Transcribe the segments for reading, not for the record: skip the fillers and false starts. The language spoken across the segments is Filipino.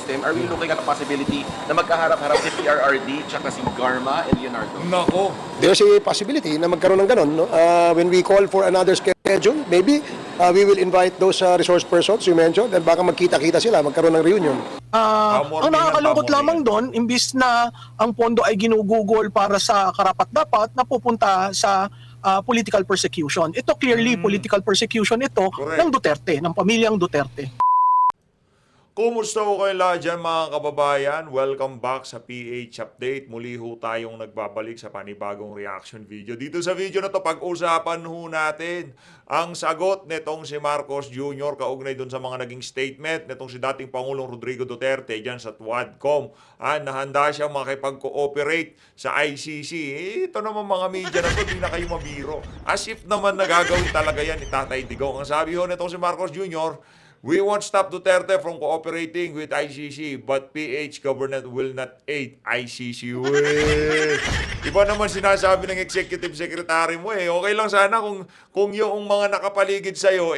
system, are we looking at a possibility na magkaharap-harap si PRRD tsaka si Garma and Leonardo? Nako. There's a possibility na magkaroon ng ganun. No? When we call for another schedule, maybe we will invite those resource persons you mentioned and baka magkita-kita sila, magkaroon ng reunion. Amor Ang nakakalungkot yan, lamang doon, imbis na ang pondo ay ginugugol para sa karapat-dapat, napupunta sa political persecution. Ito clearly political persecution ito Correct. ng Duterte, ng pamilyang Duterte. Kumusta ho kayo lahat dyan mga kababayan? Welcome back sa PH Update. Muli ho tayong nagbabalik sa panibagong reaction video. Dito sa video na to, pag-usapan ho natin ang sagot nitong si Marcos Jr. kaugnay dun sa mga naging statement nitong si dating Pangulong Rodrigo Duterte dyan sa TWADCOM. Nahanda siyang makipag-cooperate sa ICC. Ito naman mga media na to, di na kayo mabiro. As if naman nagagawin talaga yan ni Tatay Digong. Ang sabi ho nitong si Marcos Jr., "We won't stop Duterte from cooperating with ICC, but PH government will not aid ICC." Weh. Iba naman sinasabi ng executive secretary mo eh. Okay lang sana kung yung mga nakapaligid sa'yo,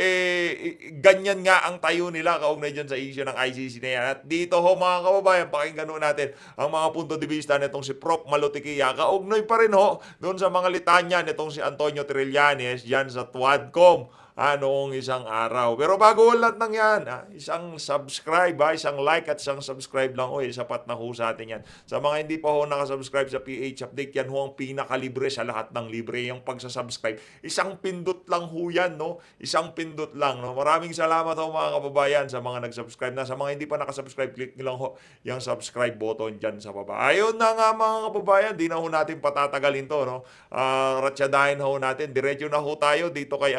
ganyan nga ang tayo nila kaugnay dyan sa issue ng ICC na yan. At dito ho mga kababayan, pakinggan ho natin ang mga punto de vista nitong si Prof. Malutikia. Kaugnay pa rin ho doon sa mga litanya nitong si Antonio Trillanes dyan sa TWADCOM. Noong isang araw. Pero bago lahat ng yan, isang subscribe, isang like at isang subscribe lang ho, sapat na ho sa atin yan. Sa mga hindi pa ho nakasubscribe sa PH Update, yan ho ang pinakalibre sa lahat ng libre, yung pagsasubscribe. Isang pindot lang ho yan, no? Isang pindot lang, no? Maraming salamat ho mga kababayan sa mga nag-subscribe na. Sa mga hindi pa nakasubscribe, click nyo lang ho yung subscribe button dyan sa baba. Ayun na nga mga kababayan, di na ho natin patatagalin to, no? Ratyadahin ho natin. Diretso na ho tayo dito kay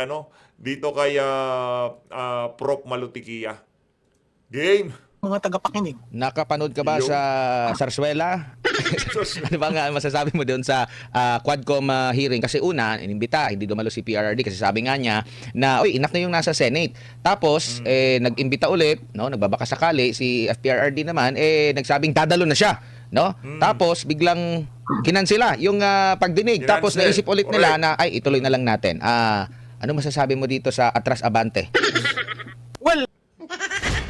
Prof. Malutikia. Game! Mga tagapakinig. Nakapanood ka ba Yo. sa Sarsuela? Ano ba nga masasabi mo doon sa Quadcom hearing? Kasi una, inimbita, hindi dumalo si PRRD kasi sabi nga niya na, enough na yung nasa Senate. Tapos, nag-imbita ulit, no? Nagbabaka sakali, si PRRD naman, nagsabing dadalo na siya. No? Tapos, biglang kinansela yung pagdinig. Kinansel. Tapos, naisip ulit nila Correct. na, ituloy na lang natin. Ano masasabi mo dito sa Atras Abante? Well,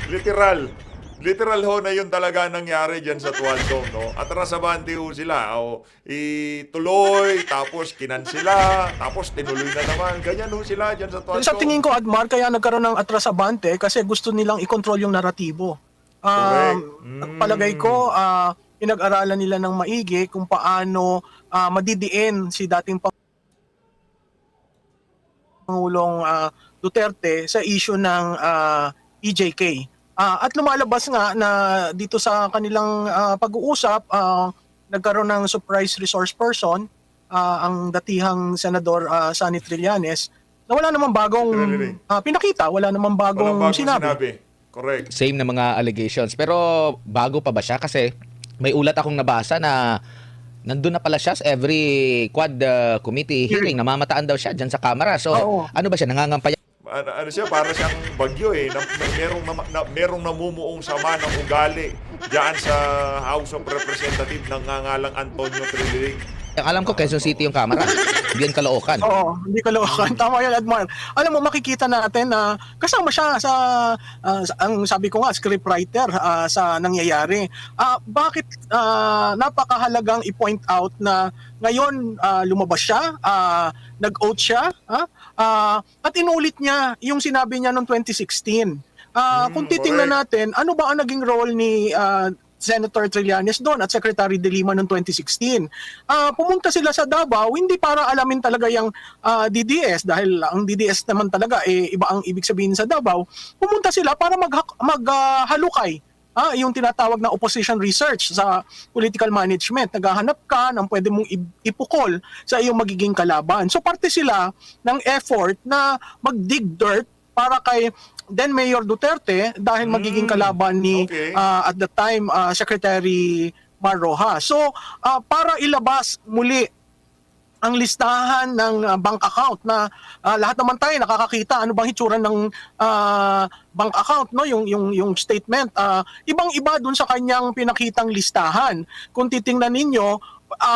Literal ho na yun talaga nangyari dyan sa TWADCOM, no? Atras abante ho sila. Ituloy, tapos kinansela, tapos tinuloy na naman. Ganyan ho sila dyan sa TWADCOM. sa tingin ko, Admar, kaya nagkaroon ng atras-abante kasi gusto nilang i-control yung naratibo. Correct. At palagay ko, pinag-aralan nila ng maigi kung paano madidiin si dating Pangulong Duterte sa issue ng EJK. At lumalabas nga na dito sa kanilang pag-uusap, nagkaroon ng surprise resource person, ang datihang Senador Sonny Trillanes, na wala namang bagong pinakita, wala namang bagong sinabi. Correct. Same na mga allegations. Pero bago pa ba siya? Kasi may ulat akong nabasa na nandun na pala siya sa every quad committee hearing. Namamataan daw siya dyan sa camera. So, Oo. ano ba siya? Nangangampaya? Ano siya, para siyang bagyo eh. Merong namumuong sama ng ugali diyan sa House of Representatives ng ngangalang Antonio Trillanes. Alam ko, Quezon City yung camera. Hindi yan Caloocan. Oo, hindi Caloocan. Tama yan, Admar. Alam mo, makikita natin na kasama siya sa, ang sabi ko nga, scriptwriter sa nangyayari. Bakit napakahalagang i-point out na ngayon lumabas siya, nag-oath siya, at inulit niya yung sinabi niya noong 2016. Kung titingnan natin, ano ba ang naging role ni Senator Trillanes doon at Secretary De Lima noong 2016. Pumunta sila sa Davao hindi para alamin talaga yung DDS dahil ang DDS naman talaga iba ang ibig sabihin sa Davao. Pumunta sila para maghalukay. Yung tinatawag na opposition research sa political management. Naghahanap ka ng pwede mong ipukol sa iyong magiging kalaban. So parte sila ng effort na mag-dig dirt para kay then Mayor Duterte dahil magiging kalaban ni at the time Secretary Mar Rojas. So para ilabas muli ang listahan ng bank account na lahat naman tayo nakakakita ano bang hitsura ng bank account, no, yung statement, ibang-iba dun sa kanyang pinakitang listahan. Kung titingnan ninyo,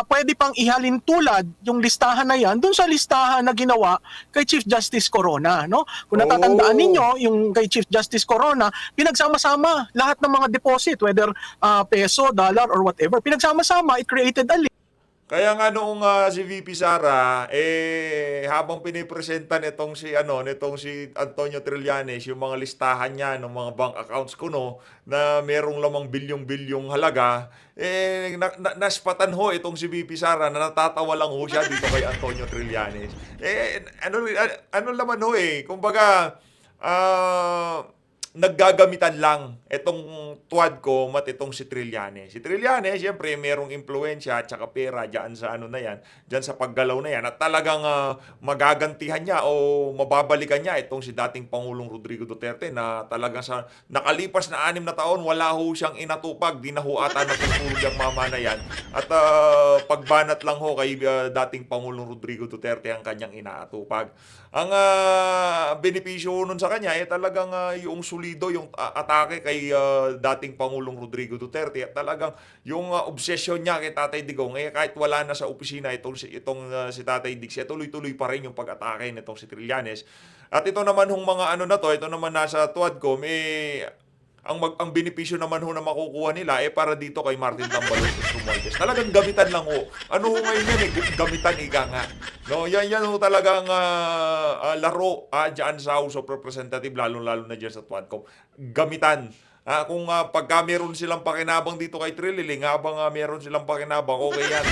pwede pang ihalin tulad yung listahan na yan dun sa listahan na ginawa kay Chief Justice Corona, no? Kung natatandaan ninyo, yung kay Chief Justice Corona, pinagsama-sama lahat ng mga deposit, whether peso, dollar, or whatever. Pinagsama-sama, it created a list. Kaya nga noong si VP Sara, habang pinipresenta nitong si Antonio Trillanes yung mga listahan niya ng mga bank accounts kuno na merong lamang bilyong-bilyong halaga, naspatan ho itong si VP Sara na natatawa lang ho siya dito kay Antonio Trillanes. Ano naman ho kumbaga naggagamitan lang itong Tuadcom at itong si Trillanes. Si Trillanes, siyempre, merong impluensya at saka pera dyan sa dyan sa paggalaw na yan at talagang magagantihan niya o mababalikan niya itong si dating Pangulong Rodrigo Duterte na talagang sa nakalipas na 6 na taon, wala ho siyang inatupag, di na ho ata natutulog yung mama na yan. At pagbanat lang ho kay dating Pangulong Rodrigo Duterte ang kanyang inaatupag. Ang benepisyo nun sa kanya talagang yung sulido, yung atake kay dating Pangulong Rodrigo Duterte at talagang yung obsesyon niya kay Tatay Digong kahit wala na sa opisina itong si Tatay Dig, tuloy-tuloy pa rin yung pag-atake nitong si Trillanes. At ito naman hong mga ito naman nasa Tuadcom ang benepisyo naman ho na makukuha nila para dito kay Martin Tambaloslos Romualdez. Talagang gamitan lang ho. Ano ho ngayon yan gamitan ika nga. No, yan ho talagang laro diyan sa House of Representative lalo na diyan sa Tuadcom. Gamitan. Kung pagka meron silang pakinabang dito kay Trililing, habang meron silang pakinabang, okay yan.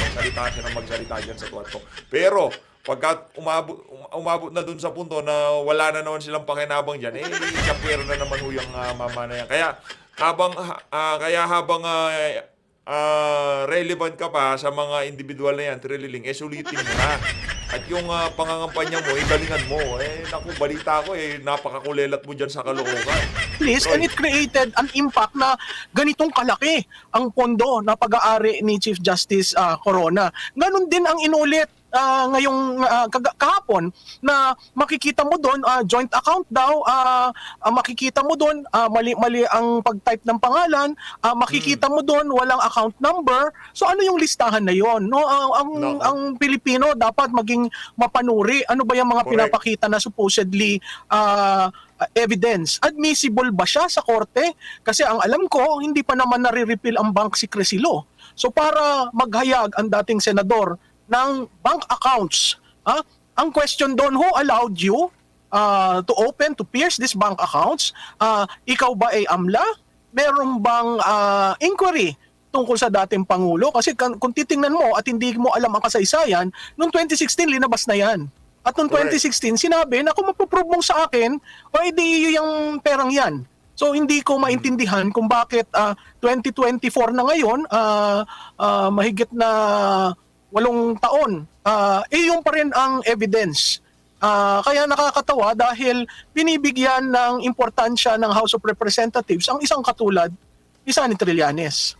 Magsalita dyan sa Tuadcom. Pero pagka umabot na dun sa punto na wala na naman silang pakinabang dyan, kapwera na naman ho yung mama na yan. Kaya habang relevant ka pa sa mga individual na yan, Trililing, sulitin mo na. At yung pangangampanya mo, galingan mo. Naku, balita ko, napakakulelat mo dyan sa Caloocan. And it created an impact na ganitong kalaki ang pondo na pag-aari ni Chief Justice Corona. Ganon din ang inulit ngayong kahapon na makikita mo doon joint account daw, makikita mo doon mali ang pag-type ng pangalan, makikita mo doon walang account number. So ano yung listahan na yon? No, ang Pilipino dapat maging mapanuri. Ano ba yung mga pinapakita na supposedly evidence? Admissible ba siya sa korte? Kasi ang alam ko, hindi pa naman nare-repeal ang bank secrecy law. So para maghayag ang dating senador ng bank accounts, ang question doon, who allowed you to pierce these bank accounts? Ikaw ba ay AMLA? Meron bang inquiry tungkol sa dating Pangulo? Kasi kung titingnan mo at hindi mo alam ang kasaysayan, noong 2016 linabas na yan. At noong 2016 sinabi na kung mapoprove mong sa akin, o edi yung perang yan. So hindi ko maintindihan kung bakit 2024 na ngayon, mahigit na 8 taon, yung pa rin ang evidence. Kaya nakakatawa dahil binibigyan ng importansya ng House of Representatives ang isang katulad ni Trillanes.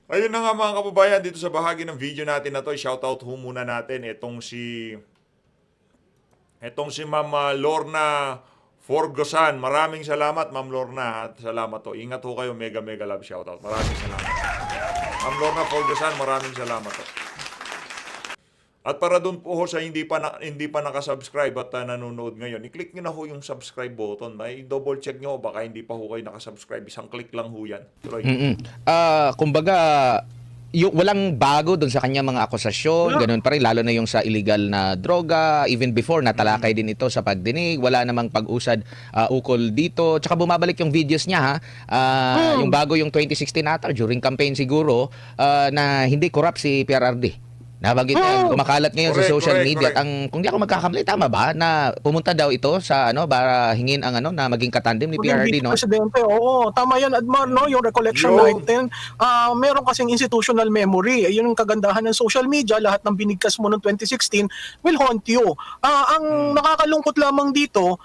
Ayun na nga mga kababayan, dito sa bahagi ng video natin na to, shoutout ho muna natin itong si Ma'am Lorna Forgosan. Maraming salamat Ma'am Lorna. Salamat to. Ingat ho kayo, mega love shoutout. Maraming salamat. Ma'am Lorna Forgosan, maraming salamat to. At para doon po ho sa hindi pa nakasubscribe at nanonood ngayon, i-click nyo na ho yung subscribe button. Ay double check nyo, baka hindi pa ho kayo nakasubscribe. Isang click lang ho yan. Kumbaga, walang bago doon sa kanya mga akusasyon, ganun pa rin, lalo na yung sa illegal na droga, even before natalakay din ito sa pagdinig, wala namang pag-usad ukol dito. Tsaka bumabalik yung videos niya yung bago yung 2016 ata, during campaign siguro, na hindi corrupt si PRRD. Nabanggit niya, kumakalat ngayon sa social media. At kung di ako magkakamali, tama ba na pumunta daw ito sa para hingin ang na maging katandem ni PRRD, no? Presidente, oo, tama yan, Admar, no? Yung recollection natin, meron kasing institutional memory. Yun yung kagandahan ng social media, lahat ng binigkas mo noong 2016 will haunt you. Ang nakakalungkot lamang dito,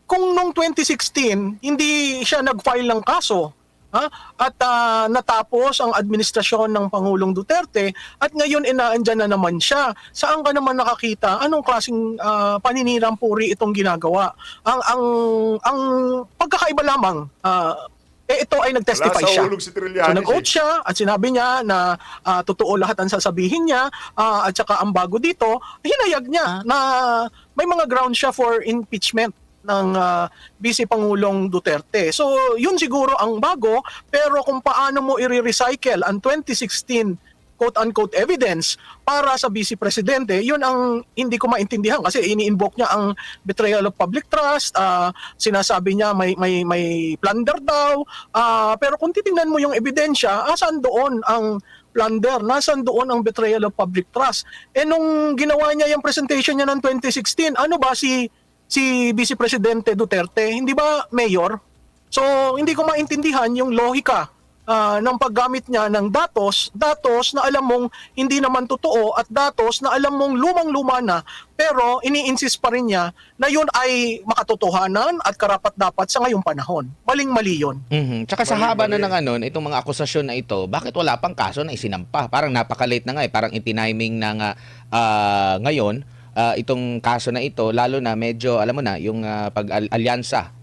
kung noong 2016 hindi siya nag-file ng kaso, at natapos ang administrasyon ng Pangulong Duterte at ngayon inaandyan na naman siya. Saan ka naman nakakita? Anong klaseng paninirang puri itong ginagawa? Ang pagkakaiba lamang, ito ay nag-testify Wala sa siya. hulog si So Trillanes, nag-oath siya at sinabi niya na totoo lahat ang sasabihin niya at saka ang bago dito, hinayag niya na may mga ground siya for impeachment ng Vice Pangulong Duterte. So yun siguro ang bago, pero kung paano mo i-recycle ang 2016 quote-unquote evidence para sa Vice Presidente, yun ang hindi ko maintindihan kasi ini-invoke niya ang betrayal of public trust, sinasabi niya may plunder daw, pero kung titingnan mo yung ebidensya, saan doon ang plunder, nasaan doon ang betrayal of public trust? Nung ginawa niya yung presentation niya ng 2016, ano ba si Vice Presidente Duterte, hindi ba mayor? So hindi ko maintindihan yung lohika ng paggamit niya ng datos na alam mong hindi naman totoo at datos na alam mong lumang-luma na, pero ini-insist pa rin niya na yun ay makatotohanan at karapat-dapat sa ngayong panahon. Maling-mali yun. Tsaka sa haba na ng itong mga akusasyon na ito, bakit wala pang kaso na isinampa? Parang napaka-late na nga parang itiniming na nga ngayon itong kaso na ito, lalo na medyo alam mo na yung pag-alyansa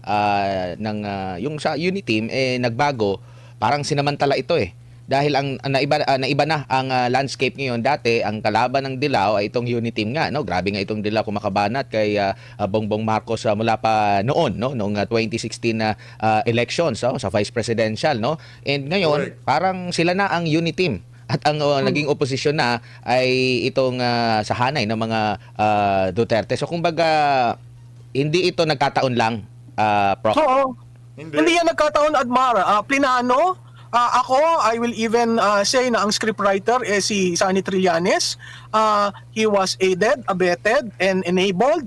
ng yung sa Uniteam nagbago. Parang sinamantala ito dahil ang naiba na ang landscape ngayon. Dati ang kalaban ng Dilaw ay itong Uniteam nga, no? Grabe nga itong Dilaw kumakabanat kay Bongbong Marcos mula pa noon, no, noong 2016 na elections sa vice presidential, no. And ngayon, parang sila na ang Uniteam. At ang naging oposisyon na ay itong sa hanay ng mga Duterte. So kumbaga hindi ito nagkataon lang, Prof. Oo. Hindi yan nagkataon, Admar. Plinano, ako, I will even say na ang scriptwriter si Sonny Trillanes. He was aided, abetted, and enabled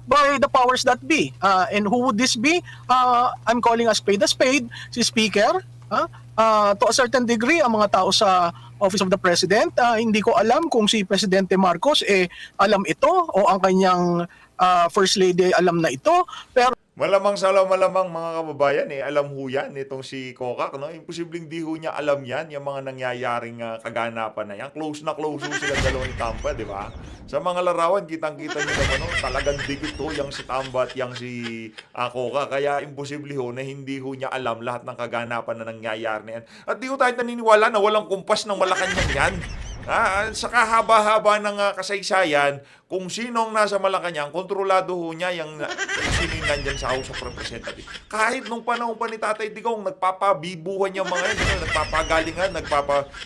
by the powers that be. And who would this be? I'm calling a spade, si Speaker. To a certain degree, ang mga tao sa Office of the President, hindi ko alam kung si Presidente Marcos alam ito o ang kanyang First Lady alam na ito. Pero Malamang mga kababayan, alam ho yan itong si Kokak, no? Imposibleng di ho niya alam yan, yung mga nangyayaring kaganapan na yan. Close na close ho sila dalawa ni Tamba, di ba? Sa mga larawan, kitang-kita niyo naman, no? Talagang dikit ho yung si Tamba at yung si Kokak. Kaya imposible ho na hindi ho niya alam lahat ng kaganapan na nangyayari na yan. At di ho tayo naniniwala na walang kumpas ng Malacanang yan. Sa kahaba-haba ng kasaysayan, kung sinong nasa Malacanang, kontrolado ho niya yung sino yung nandyan sa House of Representatives. Kahit nung panahon pa ni Tatay Digong, nagpapabibuhan yung mga yan, nagpapagalingan,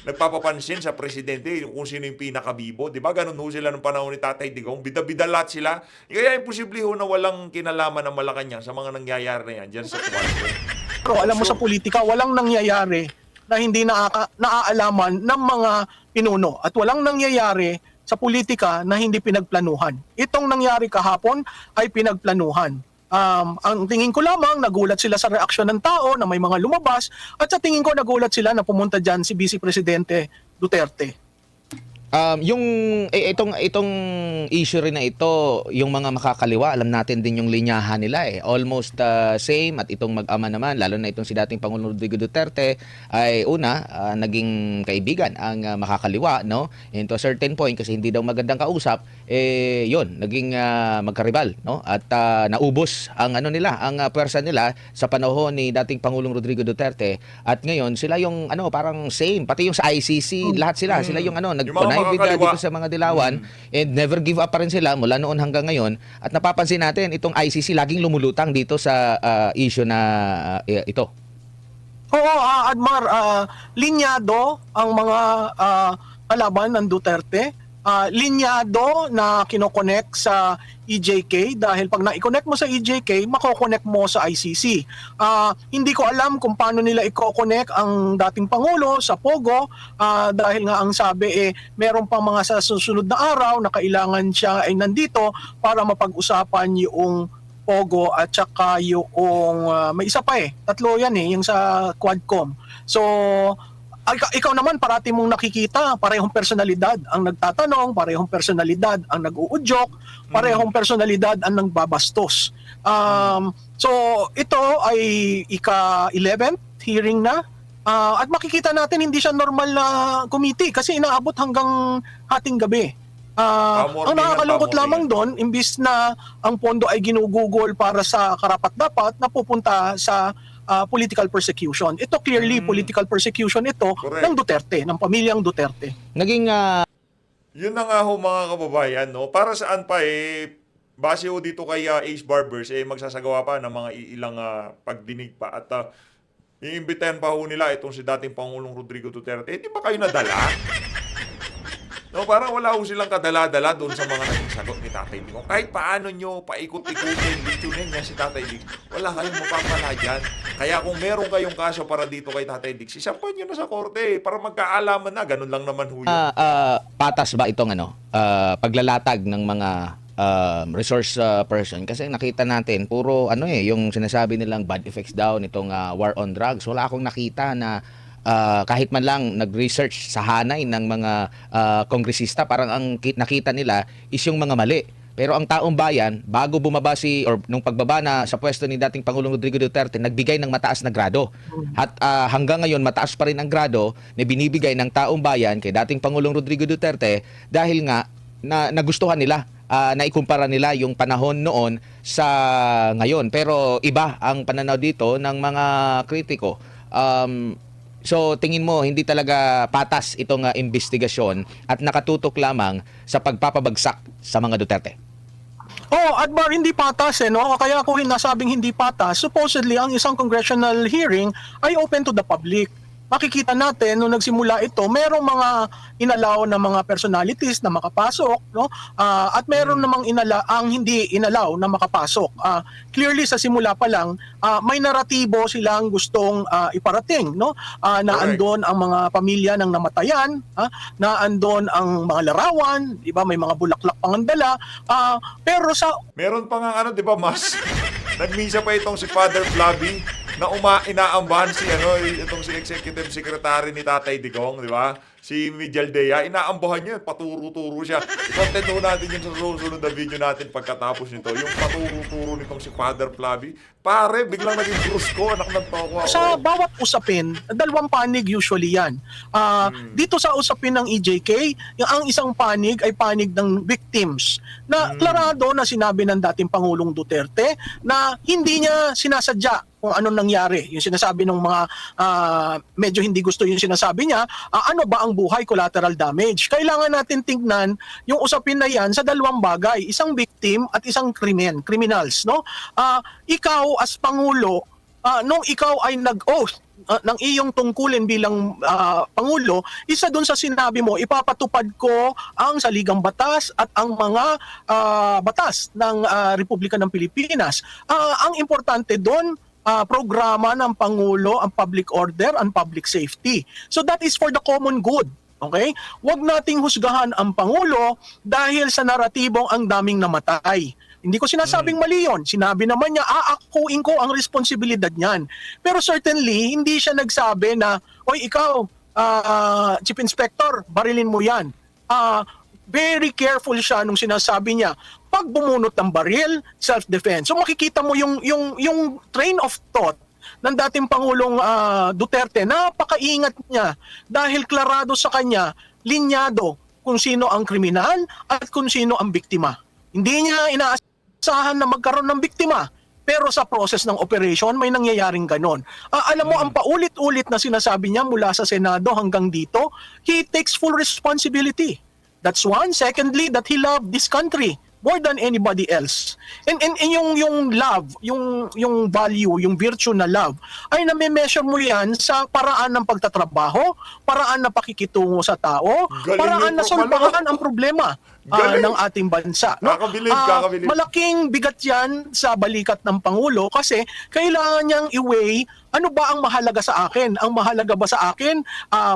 nagpapapansin sa presidente kung sino yung pinakabibo. Diba? Ganun ho sila nung panahon ni Tatay Digong. Bida-bida lahat sila. Kaya imposible ho na walang kinalaman ng Malacanang sa mga nangyayari na yan dyan sa Tuwato. pero alam mo sa politika, walang nangyayari na hindi naaalaman ng mga pinuno at walang nangyayari sa politika na hindi pinagplanuhan. Itong nangyari kahapon ay pinagplanuhan. Ang tingin ko lamang, nagulat sila sa reaksyon ng tao na may mga lumabas at sa tingin ko nagulat sila na pumunta dyan si Vice Presidente Duterte. Itong issue rin na ito, yung mga makakaliwa, alam natin din yung linyahan nila almost same. At itong mag-ama naman, lalo na itong si dating Pangulong Rodrigo Duterte ay una naging kaibigan ang makakaliwa, no? And to a certain point kasi hindi daw magandang kausap, yun, naging magkaribal, no? At naubos ang ang pwersa nila sa panahon ni dating Pangulong Rodrigo Duterte. At ngayon sila yung parang same, pati yung sa ICC, lahat sila yung dito sa mga dilawan, and never give up pa rin sila mula noon hanggang ngayon. At napapansin natin itong ICC laging lumulutang dito sa issue na ito. Oo, Admar, linyado ang mga kalaban ng Duterte. Linyado na kinokonek sa EJK dahil pag na-connect mo sa EJK, makokonek mo sa ICC. Hindi ko alam kung paano nila i-connect ang dating Pangulo sa Pogo dahil nga ang sabi meron pa mga sa susunod na araw na kailangan siya ay nandito para mapag-usapan yung Pogo at saka yung may isa pa tatlo yan yung sa Quadcom. So ikaw naman parati mong nakikita parehong personalidad ang nagtatanong, parehong personalidad ang nag-uudyok, parehong personalidad ang nagbabastos. So ito ay ika-11th hearing na at makikita natin hindi siya normal na committee kasi inaabot hanggang hating gabi. Ang nakakalungkot lamang doon, imbis na ang pondo ay ginugugol para sa karapat-dapat, napupunta sa political persecution. Ito clearly political persecution ito Correct. ng Duterte, ng pamilyang Duterte. Naging Yun na nga ho mga kababayan, no? Para saan pa base ho dito kay Ace Barbers, magsasagawa pa ng mga ilang pagdinig pa at iimbitahan pa ho nila itong si dating Pangulong Rodrigo Duterte. Di ba kayo nadala? No, parang wala ho silang kadala-dala doon sa mga naging sagot ni Tatay Digong. Kahit paano nyo paikot-ikutin, litunin niya si Tatay Diggs, wala kayong mapapala dyan. Kaya kung meron kayong kaso para dito kay Tatay Diggs, isampan nyo na sa korte para magkaalaman na. Ganun lang naman ho yun. patas ba itong paglalatag ng mga resource person? Kasi nakita natin puro yung sinasabi nilang bad effects daw nitong war on drugs. Wala akong nakita na kahit man lang nag-research sa hanay ng mga kongresista, parang ang nakita nila is yung mga mali. Pero ang taong bayan, bago bumaba nung pagbaba na sa pwesto ni dating Pangulong Rodrigo Duterte, nagbigay ng mataas na grado. At hanggang ngayon, mataas pa rin ang grado na binibigay ng taong bayan kay dating Pangulong Rodrigo Duterte dahil nga nagustuhan nila, naikumpara nila yung panahon noon sa ngayon. Pero iba ang pananaw dito ng mga kritiko. So tingin mo hindi talaga patas itong investigasyon at nakatutok lamang sa pagpapabagsak sa mga Duterte? Admar, hindi patas no? Kaya ako nasabing hindi patas. Supposedly, ang isang congressional hearing ay open to the public. Makikita natin nung nagsimula ito, merong mga inalaw na mga personalities na makapasok, no? At meron namang ang hindi inalaw na makapasok. Clearly sa simula pa lang, may naratibo silang gustong iparating, no? Na Correct. andon ang mga pamilya ng namatayan, na andon ang mga larawan, di ba? May mga bulaklak pang dala. Pero sa Meron pa nga di ba, Mas? Nagmisa pa itong si Father Flavi na inaambahan itong si Executive Secretary ni Tatay Digong, di ba? Si Mijaldea, inaambahan niya, paturo-turo siya. I-content ho natin yun sa susunod na video natin pagkatapos nito. Yung paturo-turo nitong si Father Flavi. Pare, biglang naging brusko, anak ng toko. sa bawat usapin, dalawang panig usually yan. Dito sa usapin ng EJK, ang isang panig ay panig ng victims na klarado na sinabi ng dating Pangulong Duterte na hindi niya sinasadya kung anong nangyari. Yung sinasabi ng mga medyo hindi gusto yung sinasabi niya, ano ba ang buhay collateral damage? Kailangan natin tingnan yung usapin na yan sa dalawang bagay, isang victim at isang criminals, no? Ikaw as Pangulo, nung ikaw ay nag-oath ng iyong tungkulin bilang Pangulo, isa dun sa sinabi mo, ipapatupad ko ang saligang batas at ang mga batas ng Republika ng Pilipinas. Ang importante dun, programa ng Pangulo, ang public order and public safety. So that is for the common good. Okay? Huwag nating husgahan ang Pangulo dahil sa naratibong ang daming namatay. Hindi ko sinasabing mali yun. Sinabi naman niya, aakuin ko ang responsibilidad niyan. Pero certainly, hindi siya nagsabi na, oy, ikaw, Chief Inspector, barilin mo yan. Very careful siya nung sinasabi niya, pag bumunot ng baril, self-defense. So makikita mo yung train of thought ng dating Pangulong Duterte, napakaingat niya dahil klarado sa kanya, linyado kung sino ang kriminal at kung sino ang biktima. Hindi niya inaasahan na magkaroon ng biktima. Pero sa process ng operation, may nangyayaring ganon. Alam mo, ang paulit-ulit na sinasabi niya mula sa Senado hanggang dito, he takes full responsibility. That's one. Secondly, that he loved this country more than anybody else. And yung love, yung value, yung virtue na love, ay name-measure mo yan sa paraan ng pagtatrabaho, paraan na pakikitungo sa tao, Galing paraan mo na pa solbahan pala. ang problema Galing. ng ating bansa. No? Kakabilib. Malaking bigat yan sa balikat ng Pangulo kasi kailangan niyang i-weigh ano ba ang mahalaga sa akin? Ang mahalaga ba sa akin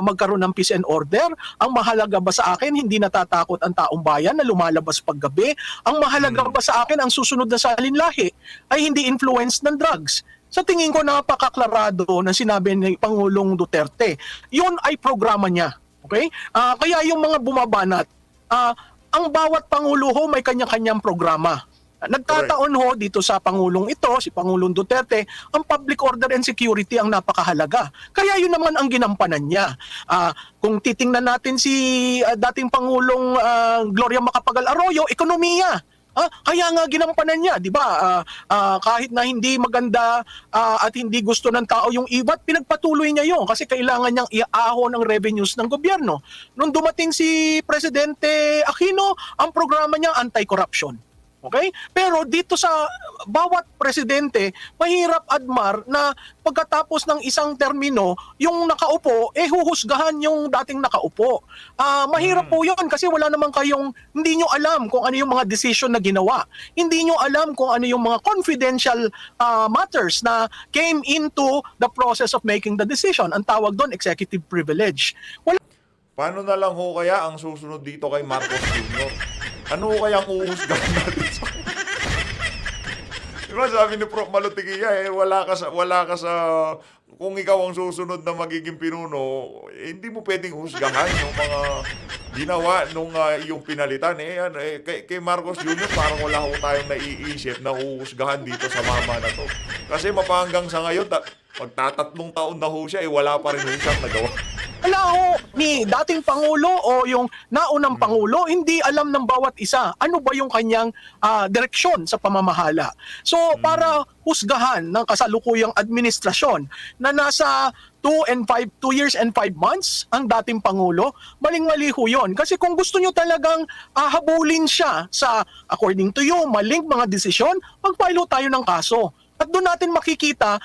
magkaroon ng peace and order? Ang mahalaga ba sa akin hindi natatakot ang taong bayan na lumalabas paggabi? Ang mahalaga ba sa akin ang susunod na salinlahi ay hindi influenced ng drugs? Sa tingin ko napakaklarado na sinabi ni Pangulong Duterte. Yun ay programa niya. Okay? Kaya yung mga bumabanat, ang bawat Pangulo ho may kanya-kanyang programa. Nagkataon ho dito sa Pangulong ito, si Pangulong Duterte, ang public order and security ang napakahalaga. Kaya yun naman ang ginampanan niya. Kung titingnan natin si dating Pangulong Gloria Macapagal Arroyo, ekonomiya. Kaya nga ginampanan niya, di ba? Kahit na hindi maganda at hindi gusto ng tao yung IVAT, pinagpatuloy niya yun kasi kailangan niyang iahon ang revenues ng gobyerno. Nung dumating si Presidente Aquino, ang programa niya anti-corruption. Okay? Pero dito sa bawat presidente, mahirap, Admar, na pagkatapos ng isang termino, yung nakaupo, huhusgahan yung dating nakaupo. Mahirap po yun kasi wala naman kayong, hindi nyo alam kung ano yung mga decision na ginawa. Hindi nyo alam kung ano yung mga confidential matters na came into the process of making the decision. Ang tawag doon, executive privilege. Paano na lang ho kaya ang susunod dito kay Marcos Jr.? Ano ho kaya ang uuhusgahan natin sa... Diba sabi ni Prof. Malutigia, wala ka sa... Kung ikaw ang susunod na magiging pinuno, hindi mo pwedeng husgahan yung mga ginawa nung yung pinalitan. Kay Marcos Jr. parang wala ho tayong naiisip na uhusgahan dito sa mama na to. Kasi mapahanggang sa ngayon, magtatatlong taon na ho siya, wala pa rin ho siyang nagawa. Wala ho ni dating Pangulo o yung naunang Pangulo, hindi alam ng bawat isa ano ba yung kanyang direksyon sa pamamahala. So para husgahan ng kasalukuyang administrasyon na nasa 2 years and 5 months ang dating Pangulo, maling-mali ho yun. Kasi kung gusto nyo talagang habulin siya sa according to you, maling mga desisyon, mag-file tayo ng kaso. At doon natin makikita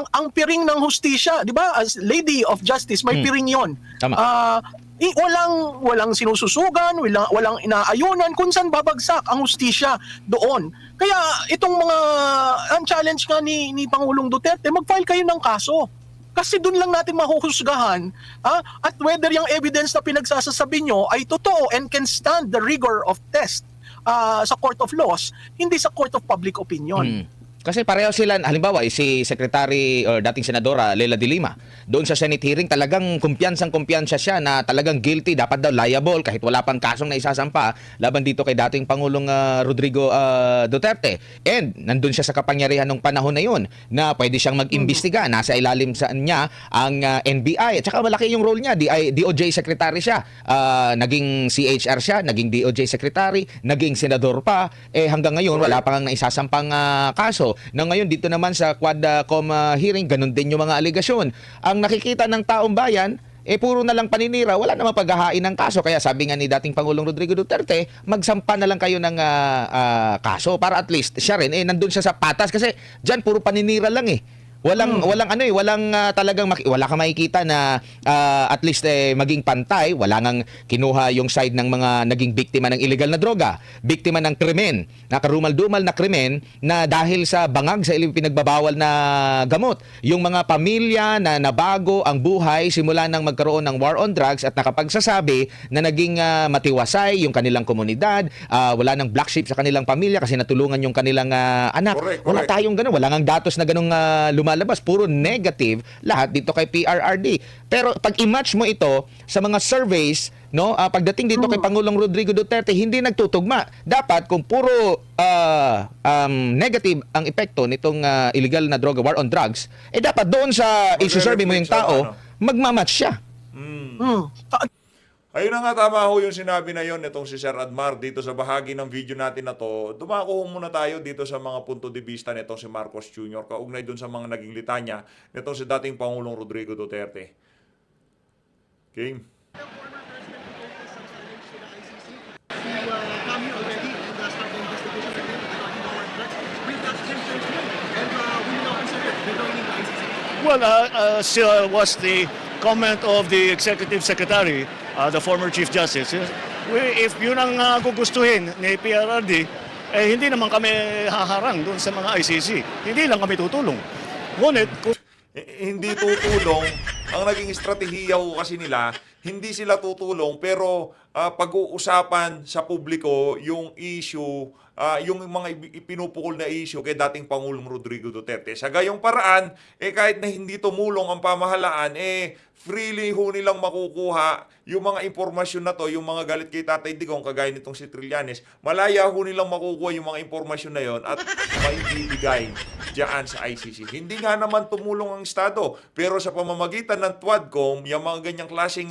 ang piring ng hustisya, 'di ba? As Lady of Justice, may piring 'yon. Tama. Walang sinususugan, walang inaayunan kung saan babagsak ang hustisya doon. Kaya itong ang challenge nga ni Pangulong Duterte, mag-file kayo ng kaso. Kasi doon lang natin mahuhusgahan at whether yung evidence na pinagsasasabi nyo ay totoo and can stand the rigor of test sa court of laws, hindi sa court of public opinion. Kasi pareho sila, halimbawa, si Secretary or dating Senadora Leila de Lima, doon sa Senate hearing, talagang kumpiyansang-kumpiyansa siya na talagang guilty, dapat daw liable kahit wala pang kasong na isasampa laban dito kay dating Pangulong Rodrigo Duterte. And nandun siya sa kapangyarihan ng panahon na yun na pwede siyang mag-imbestiga. Nasa ilalim sa niya ang NBI. At saka malaki yung role niya. DOJ Secretary siya. Naging CHR siya, naging DOJ Secretary, naging Senador pa. Hanggang ngayon, wala pang naisasampang kaso. Na ngayon dito naman sa Quadcom hearing, ganun din yung mga aligasyon. Ang nakikita ng taong bayan, puro na lang paninira, wala namang paghahain ng kaso. Kaya sabi nga ni dating Pangulong Rodrigo Duterte, magsampa na lang kayo ng kaso para at least siya rin, nandun siya sa patas. Kasi dyan, puro paninira lang Walang talagang wala kang makikita na at least maging pantay, wala ngang kinuha yung side ng mga naging biktima ng illegal na droga, biktima ng krimen, nakarumal-dumal na krimen na dahil sa bangag sa pinagbabawal na gamot. Yung mga pamilya na nabago ang buhay simula nang magkaroon ng war on drugs at nakapagsasabi na naging matiwasay yung kanilang komunidad, wala nang black sheep sa kanilang pamilya kasi natulungan yung kanilang anak. Correct. Wala tayong ganun, wala ngang datos na ganung lumalabas, puro negative lahat dito kay PRRD. Pero pag i-match mo ito sa mga surveys, pagdating dito kay Pangulong Rodrigo Duterte, hindi nagtutugma. Dapat kung puro negative ang epekto nitong illegal na droga, war on drugs, dapat doon sa isi-survey mo yung tao, magmamatch siya. Ayun na nga, tama ho yung sinabi na yon nitong si Sir Admar dito sa bahagi ng video natin na to. Dumako ho muna tayo dito sa mga punto de vista nitong si Marcos Jr. kaugnay dun sa mga naging litanya nitong si dating Pangulong Rodrigo Duterte. King. Well, was the comment of the Executive Secretary, the former Chief Justice. If yun ang gugustuhin ni PRRD, hindi naman kami haharang doon sa mga ICC. Hindi lang kami tutulong. Ngunit, Hindi tutulong. Ang naging estratehiya ho kasi nila, hindi sila tutulong pero pag-uusapan sa publiko yung issue, yung mga ipinupukol na issue kay dating Pangulong Rodrigo Duterte. Sa gayong paraan, kahit na hindi tumulong ang pamahalaan, freely ho nilang makukuha yung mga impormasyon na to, yung mga galit kay Tatay Digong, kagaya nitong si Trillanes, malaya ho nilang makukuha yung mga impormasyon na yon at maibibigay diyan sa ICC. Hindi nga naman tumulong ang Estado, pero sa pamamagitan ng TWADCOM, yung mga ganyang klaseng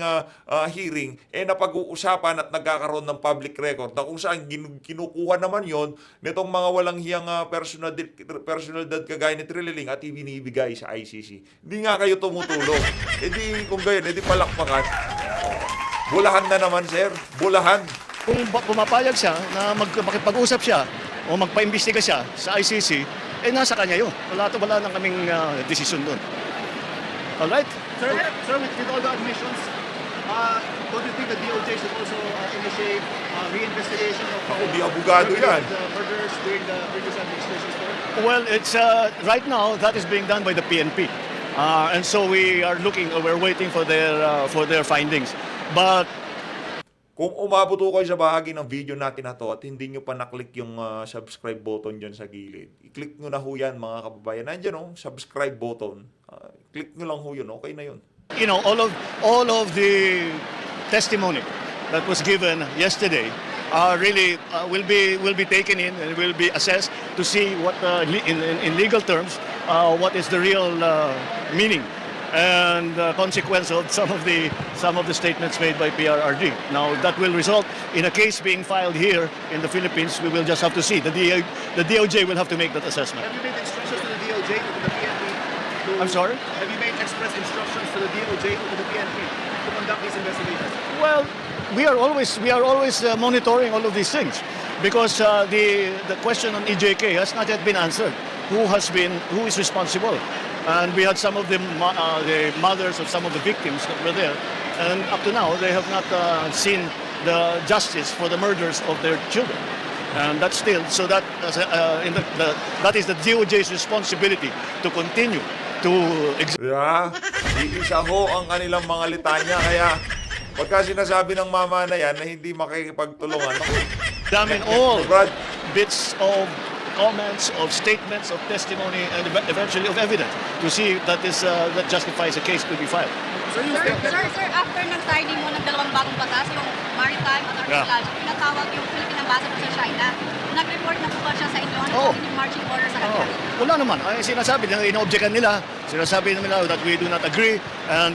hearing, napag-uusapan at nagkakaroon ng public record na kung saan kinukuha naman yon nitong mga walang hiyang personalidad kagaya ni Trilliling at ibinibigay sa ICC. Hindi nga kayo tumutulong. Kung gayon, palakpakan. Bulahan na naman, sir. Bulahan. Kung pumapayag siya na makipag-usap siya o magpa-imbestiga siya sa ICC, nasa kanya yun. Wala nang kaming desisyon doon. Alright? Sir, with all the admissions, don't you think the DOJ should also initiate reinvestigation of Ako, di abogado yan. the murders during the previous administration's term? Well, it's right now that is being done by the PNP. And so we're waiting for their findings. But Kung umabot ko kayo sa bahagi ng video natin na to at hindi nyo pa naklik yung subscribe button dyan sa gilid, i-click nyo na ho yan mga kababayan. Nandiyan subscribe button. Click nyo lang ho yun, okay na yun. you know, all of the testimony that was given yesterday really will be taken in and will be assessed to see what in legal terms what is the real meaning and consequence of some of the statements made by PRRD. Now that will result in a case being filed here in the Philippines. We will just have to see. The DOJ will have to make that assessment. Have you made instructions to the DOJ or to the PNP? I'm sorry? Have you made express instructions to the DOJ or to the PNP to conduct these investigations? Well, we are always monitoring all of these things because the question on EJK has not yet been answered. Who is responsible? And we had some of the mothers of some of the victims that were there, and up to now they have not seen the justice for the murders of their children. And that's still so that that is the DOJ's responsibility to continue to Yeah, iisa ho ang kanilang mga litanya. Kaya pagka sinasabi ng mama na yan na hindi makikipagtulungan, examine all Brad, bits of comments, of statements, of testimony, and eventually of evidence to see if that justifies a case to be filed. Sir, after nag-signing mo ng dalawang bagong batas, yung maritime at archaeology, pinatawag yung Philippine Ambassador sa China. Nag-report na po ba siya sa inyo? Ano yung marching order sa kanila? Wala naman. Ay, sinasabi nila, ino-objectan nila. Sinasabi nila that we do not agree and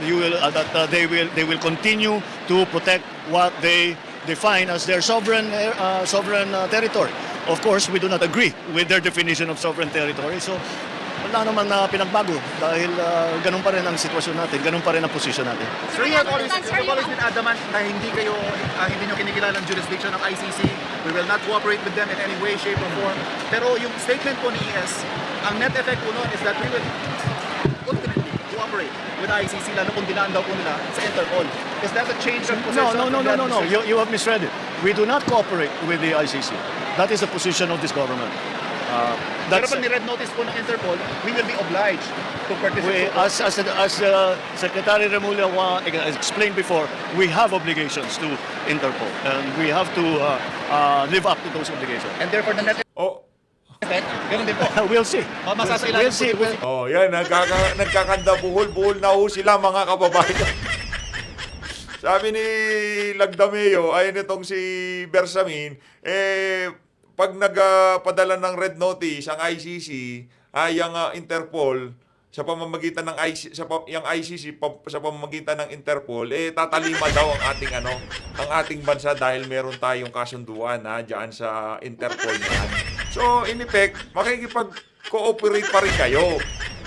they will continue to protect what they define as their sovereign territory. Of course, we do not agree with their definition of sovereign territory. So, wala naman na pinagbago dahil ganun pa rin ang sitwasyon natin, ganun pa rin ang posisyon natin. Sir, you have always been adamant na hindi nyo kinikilala ng jurisdiction ng ICC. We will not cooperate with them in any way, shape, or form. Pero yung statement po ni ES, ang net effect po nun is that we will ultimately cooperate with ICC, lalo kung dinaan daw po nila sa Interpol. Is that a change of position? No. You have misread it. We do not cooperate with the ICC. That is the position of this government. Pero pag ni-red notice po ng Interpol, we will be obliged to participate. As Secretary Remulla explained before, we have obligations to Interpol, and we have to live up to those obligations. And therefore, the net oh, effect, ganun din po. We'll see. Masasailalim We'll see. oh, yan, nagkakanda buhol-buhol na ho sila mga kababayan. Sabi ni Lagdameo, ay nitong si Bersamin, pag nagpadala ng red notice ang ICC ay ang Interpol sa pamamagitan ng ICC sa pamamagitan ng Interpol tatalima daw ang ating bansa dahil meron tayong kasunduan diyan sa Interpol na yan. So in effect makikipag-cooperate pa rin kayo.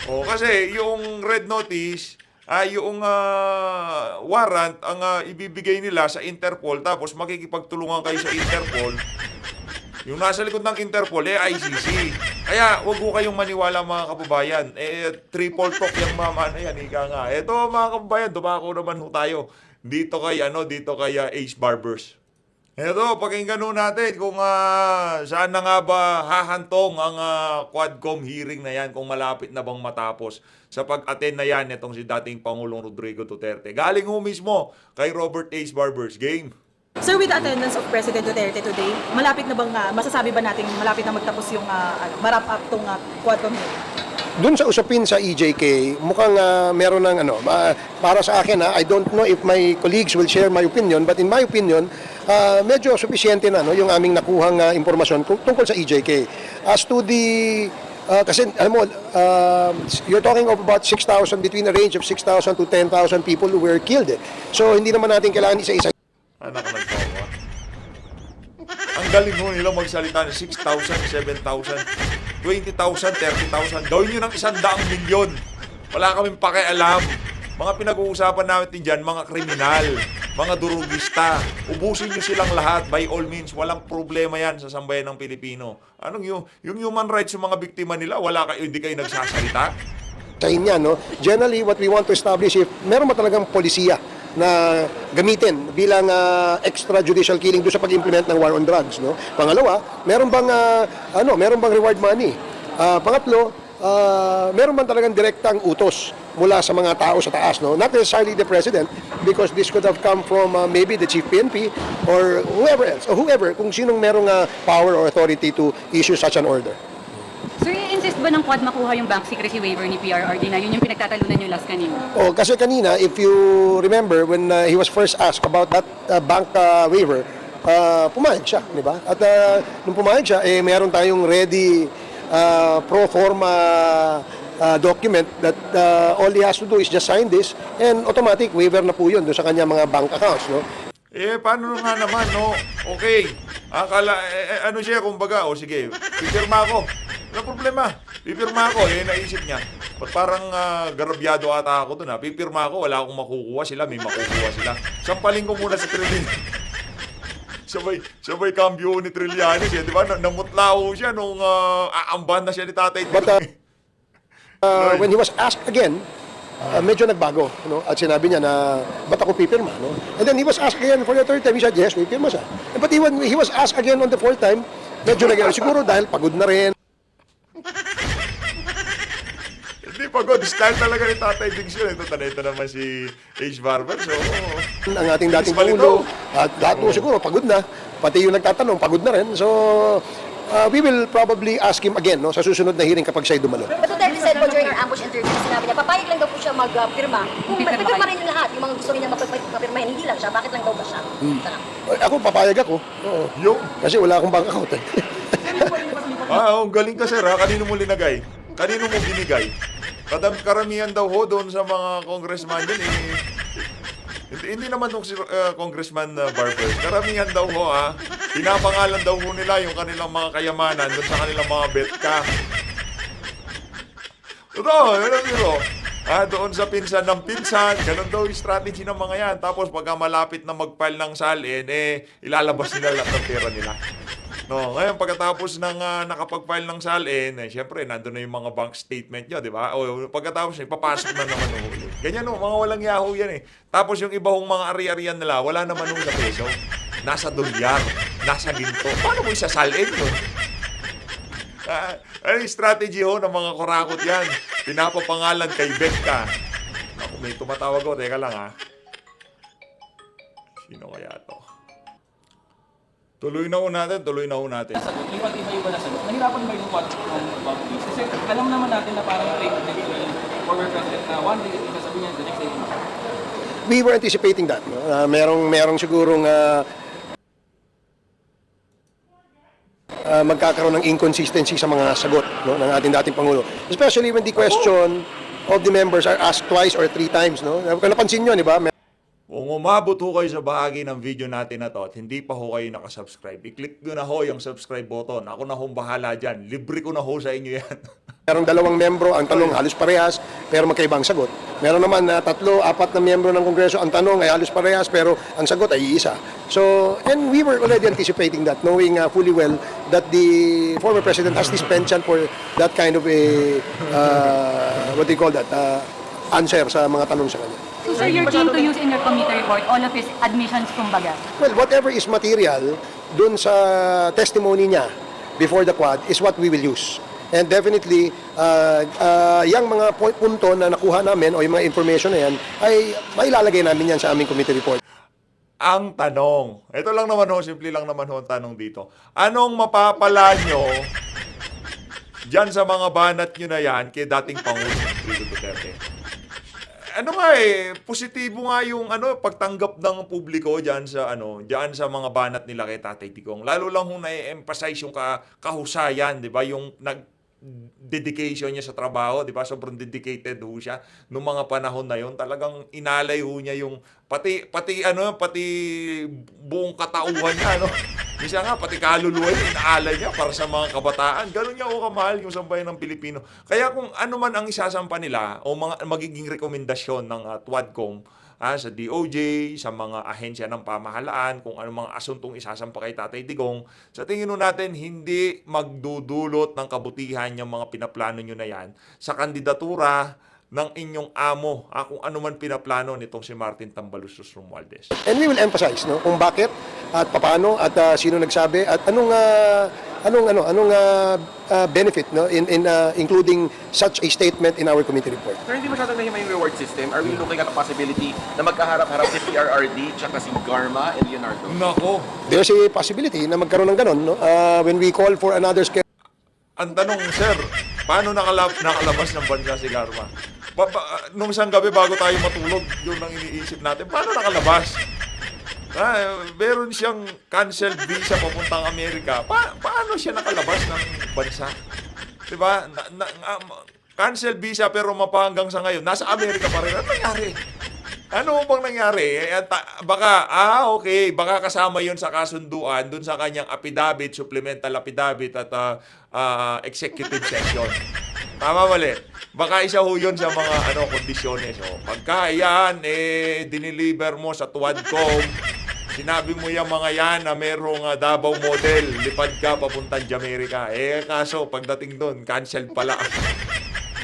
Kasi yung red notice yung warrant ang ibibigay nila sa Interpol tapos makikipagtulungan kayo sa Interpol. Yung nasa likod ng Interpol, ICC. Kaya, wag ko kayong maniwala mga kababayan. Triple talk yung mama na yan. Ika nga. Eto mga kababayan, dumako naman ho tayo. Dito kay Ace Barbers. Eto, pakinggan ho natin kung saan na nga ba hahantong ang Quadcom hearing na yan kung malapit na bang matapos sa pag-attend na yan itong si dating Pangulong Rodrigo Duterte. Galing ho mismo kay Robert Ace Barbers. Game. Sir, with the attendance of President Duterte today, malapit na bang, masasabi ba natin malapit na magtapos yung marap up tong Quadcom hearing? Dun sa usapin sa EJK, mukhang meron ng para sa akin I don't know if my colleagues will share my opinion, but in my opinion, medyo sufisyente na yung aming nakuhang impormasyon tungkol sa EJK. As to the kasi alam mo, you're talking of about 6,000, between a range of 6,000 to 10,000 people who were killed. So hindi naman natin kailangan isa-isa. Anak ng tawa. Ang galing mo nila magsalita ng 6,000, 7,000, 20,000, 30,000. Gawin nyo ng 100 milyon. Wala kaming pakialam. Mga pinag-uusapan natin dyan, mga kriminal, mga durugista. Ubusin nyo silang lahat. By all means, walang problema yan sa sambayan ng Pilipino. Anong yung human rights ng mga biktima nila, hindi kayo nagsasalita? Sa inya, no? Generally, what we want to establish, if meron ba talagang polisiya na gamitin bilang extrajudicial killing doon sa pag-implement ng war on drugs, no? Pangalawa, meron bang reward money? Pangatlo, meron bang talagang direktang utos mula sa mga tao sa taas, no? Not necessarily the president, because this could have come from maybe the chief PNP or whoever else, or whoever, kung sinong merong power or authority to issue such an order. Sir, i-insist ba ng Quad makuha yung bank secrecy waiver ni PRRD na yun yung pinagtatalunan nyo last kanina? Oh, kasi kanina, if you remember, when he was first asked about that bank waiver, pumayag siya, di ba? At nung pumayag siya, meron tayong ready pro forma document that all he has to do is just sign this and automatic waiver na po yun doon sa kanya mga bank accounts, no? Paano nga naman, no? Okay. Akala, ano siya, kumbaga, sige, pipirma ako. Walang problema. Pipirma ako. Naisip niya. Parang garabyado ata ako doon, Pipirma ako, wala akong makukuha sila, may makukuha sila. Sampaling ko muna sa Trillanes. sabay cambio ni Trillanes, di ba? Namutlao siya nung aamban na siya ni Tatay. But when he was asked again, medyo nagbago, no? At sinabi niya na, ba't ako pipirma, no? And then he was asked again for the third time, he said, yes, pipirma siya. But when he was asked again on the fourth time, medyo siguro dahil pagod na rin. Hindi pagod, style talaga ni Tatay Diggs yun. Ito naman si H. Barber. So, Ang ating dating Pangulo, at lahat po siguro pagod na. Pati yung nagtatanong, pagod na rin. So, we will probably ask him again, no, sa susunod na hearing kapag siya'y dumalo. But Duterte said po during our ambush interview, sinabi niya, papayag lang daw po siya magpirma. Kung magpirma rin yung lahat, yung mga gusto niya mapirmahin, hindi lang siya, bakit lang daw ba siya? Ako, papayag ako. Oo. yung, Kasi wala akong bank account. ang galing ka, sir, Kanino mo linagay? Kanino mo binigay? Karamihan daw ho doon sa mga congressman din, hindi naman itong si Congressman Barber. Karamihan daw ho, pinapangalan daw ho nila yung kanilang mga kayamanan doon sa kanilang mga betka. Totoo, biro. Doon sa pinsan ng pinsan, ganun daw yung strategy ng mga yan. Tapos pagka malapit na mag-file ng salin, ilalabas nila lahat ng pera nila. No, ngayon pagkatapos ng nakapag-file ng salin, syempre nandun na yung mga bank statement niya, di ba? O pagkatapos ipapasok na naman ulit. Ganyan mga walang yahoo yan Tapos yung iba hong mga ari-arian nila, wala naman na peso. Nasa dolyar, nasa ginto. Paano mo isasalin yun? Ano yung strategy ng mga kurakot yan? Pinapapangalan kay Betka. Ako, may tumatawag ko. Teka lang Sino kaya to? Tuloy na ho natin. Iba-iba na sagot. Nahirapan ba yung quad about this? Kasi alam naman natin na parang related with former president na one day, sabi niya, the next day. We were anticipating that. No? Merong sigurong magkakaroon ng inconsistency sa mga sagot, no, ng ating dating Pangulo. Especially when the question of the members are asked twice or three times. No? Kung napansin nyo, di ba? Kung umabot ho kayo sa bahagi ng video natin na to at hindi pa ho kayo nakasubscribe, i-click nyo na ho yung subscribe button. Ako na hong bahala dyan. Libre ko na ho sa inyo yan. Merong dalawang membro, ang tanong halos parehas, pero magkaibang sagot. Meron naman na 3, 4 na membro ng Kongreso, ang tanong ay halos parehas, pero ang sagot ay iisa. So, and we were already anticipating that, knowing fully well that the former president has this penchant for that kind of a, answer sa mga tanong sa kanya. So sir, you're keen to use in your committee report all of his admissions kumbaga? Well, whatever is material dun sa testimony niya before the Quad is what we will use. And definitely, yung mga punto na nakuha namin o yung mga information na yan, ay mailalagay namin yan sa aming committee report. Ang tanong, ito lang naman ho, simple lang naman ho ang tanong dito. Anong mapapala nyo Diyan sa mga banat nyo na yan, kay dating Pangulong Rodrigo Duterte. Positibo nga yung pagtanggap ng publiko diyan sa mga banat nila kay Tatay Digong. Lalo lang kung na-emphasize yung kahusayan, 'di ba? Yung dedication niya sa trabaho, 'di ba? Sobrang dedicated ho siya nung mga panahon na 'yon. Talagang inalay ho niya yung pati buong katauhan niya, Minsan nga, pati kaluluwa niya, inaalay niya para sa mga kabataan. Ganun niya kamahal yung sambayan ng Pilipino. Kaya kung ano man ang isasampa nila o mga magiging rekomendasyon ng TWADCOM sa DOJ, sa mga ahensya ng pamahalaan, kung ano mga asuntong isasampa kay Tatay Digong, sa tingin natin, hindi magdudulot ng kabutihan yung mga pinaplano nyo na yan sa kandidatura ng inyong amo, kung ano man pinaplano nitong si Martin Tambaluslos Romualdez. And we will emphasize kung bakit at paano at sino nagsabi at anong benefit in including such a statement in our committee report. Pero hindi masyadong nahima yung reward system. Are we looking at a possibility na magkaharap-harap si PRRD tsaka si Garma and Leonardo? Nako. There's a possibility na magkaroon ng ganon when we call for another schedule. Ang tanong, sir, paano nakalabas ng bansa si Garma? Nung isang gabi bago tayo matulog, yun ang iniisip natin. Paano nakalabas? Meron siyang canceled visa papuntang Amerika. Paano siya nakalabas ng bansa? Diba? Canceled visa pero mapahanggang sa ngayon. Nasa Amerika pa rin. Ano nangyari? Ano bang nangyari? Okay. Baka kasama yun sa kasunduan dun sa kanyang affidavit, supplemental affidavit at executive session. Tama mali. Baka isa ho yun sa mga kondisyones. So, pagka yan, diniliver mo sa TWADCOM, sinabi mo yung mga yan na merong Davao model, lipad ka papuntang Jamaica. Kaso, pagdating doon, canceled pala.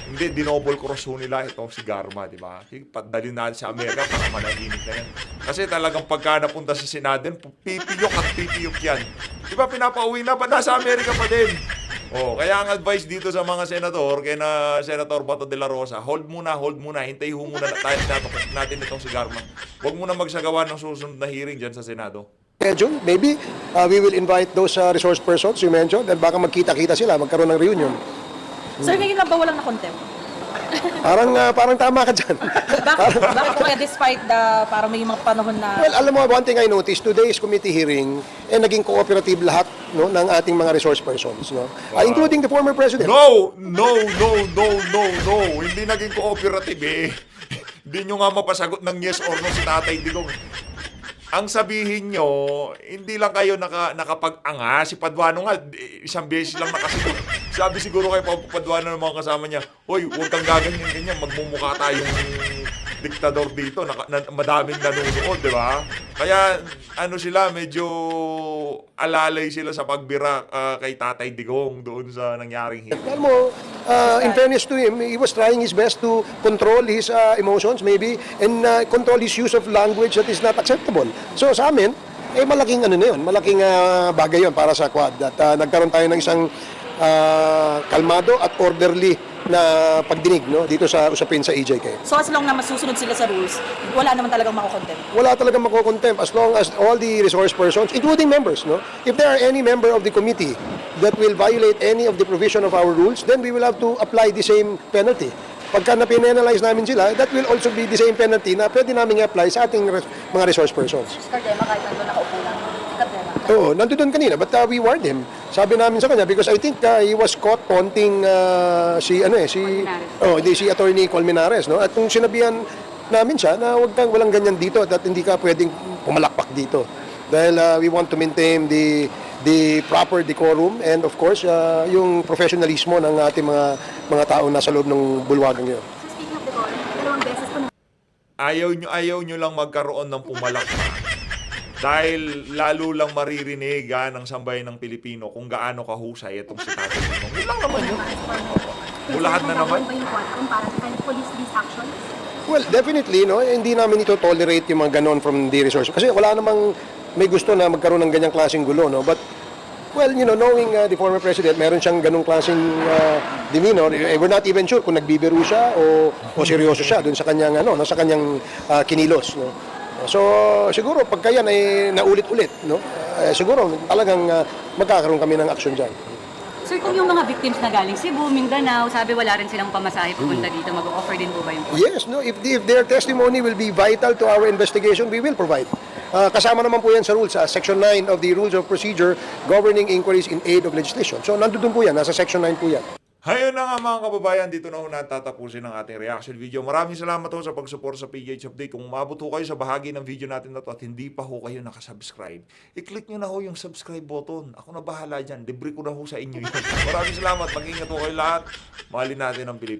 Hindi, dinouble cross ho nila itong si Garma, di ba? Padalin natin sa Amerika para manahimik na yan. Kasi talagang pagka napunta sa Senado, pipiyok at pipiyok yan. Di ba, pinapauwi na, nasa Amerika pa din. Kaya ang advice dito sa mga senador, kay na Senator Bato de la Rosa, hold muna, hintay ho muna natin itong si Garma. Huwag muna magsagawa ng susunod na hearing dyan sa Senado. Maybe we will invite those resource persons you mentioned and baka magkita-kita sila, magkaroon ng reunion. Sir, ngayon lang ba walang na-contempt? Parang tama ka dyan. Bakit kaya despite parang may mga panahon na... Well, alam mo, one thing I noticed, today's committee hearing, naging cooperative lahat ng ating mga resource persons. Including the former president. No! Hindi naging cooperative Hindi nyo nga mapasagot ng yes or no si Tatay Digong. Ang sabihin nyo, hindi lang kayo nakapag-anga. Si Paduano nga, isang beses lang nakasigot. Sabi siguro kay Paduano ng mga kasama niya, hoy, huwag kang gaganyan-ganyan, magmumukha tayong diktador dito, madaming nanonood, di ba? Kaya, sila, medyo alalay sila sa pagbira kay Tatay Digong doon sa nangyaring hit. Alam mo, in fairness to him, he was trying his best to control his emotions maybe and control his use of language that is not acceptable. So sa amin, malaking malaking bagay yon para sa Quad. At nagkaroon tayo ng isang kalmado at orderly na pagdinig dito sa usapin sa EJK. So as long na masusunod sila sa rules, wala naman talagang makukontempt? Wala talagang makukontempt as long as all the resource persons, including members, if there are any member of the committee that will violate any of the provision of our rules, then we will have to apply the same penalty. Pagka na-penalize namin sila, that will also be the same penalty na pwede namin i-apply sa ating mga resource persons. Kardema, kahit nandun nakaupo lang. Kardema. Oo, nandun kanina, but we warned him. Sabi namin sa kanya, because I think he was caught taunting si Attorney Colmenares. At kung sinabihan namin siya na walang ganyan dito at hindi ka pwedeng pumalakpak dito. Dahil we want to maintain the proper decorum and of course yung professionalismo ng ating mga tao nasa loob ng bulwagang yun. So speaking of decorum, dalawang beses po na... Ayaw nyo lang magkaroon ng pumalakpak. Dahil lalo lang maririnig ng sambayan ng Pilipino kung gaano kahusay itong si Tatay Digong. Yun lang naman yun. Bulahan na naman. Well, definitely, hindi namin ito tolerate yung mga ganon from the resource. Kasi wala namang may gusto na magkaroon ng ganyang klaseng gulo, But, well, knowing the former president, meron siyang ganong klaseng demeanor. We're not even sure kung nagbibiro siya o seryoso siya dun sa kanyang, sa kanyang kinilos, So, siguro pagka yan ay naulit-ulit, siguro talagang magkakaroon kami ng action dyan. Sir, kung yung mga victims na galing Cebu, Mindanao, sabi wala rin silang pamasahe pupunta dito, mag-offer din po ba yung Yes, no, if their testimony will be vital to our investigation, we will provide. Kasama naman po yan sa rules, Section 9 of the Rules of Procedure governing inquiries in aid of legislation. So nandun po yan, nasa Section 9 po yan. Ayun na nga mga kababayan, dito na ho natatapusin ang ating reaction video. Maraming salamat ho sa pag-support sa PH Update. Kung umabot ho kayo sa bahagi ng video natin na to at hindi pa ho kayo nakasubscribe, i-click nyo na ho yung subscribe button. Ako na bahala dyan. Libre ko na ho sa inyo yun. Maraming salamat. Mag-ingat ho kayo lahat. Mahalin natin ang Pilipinas.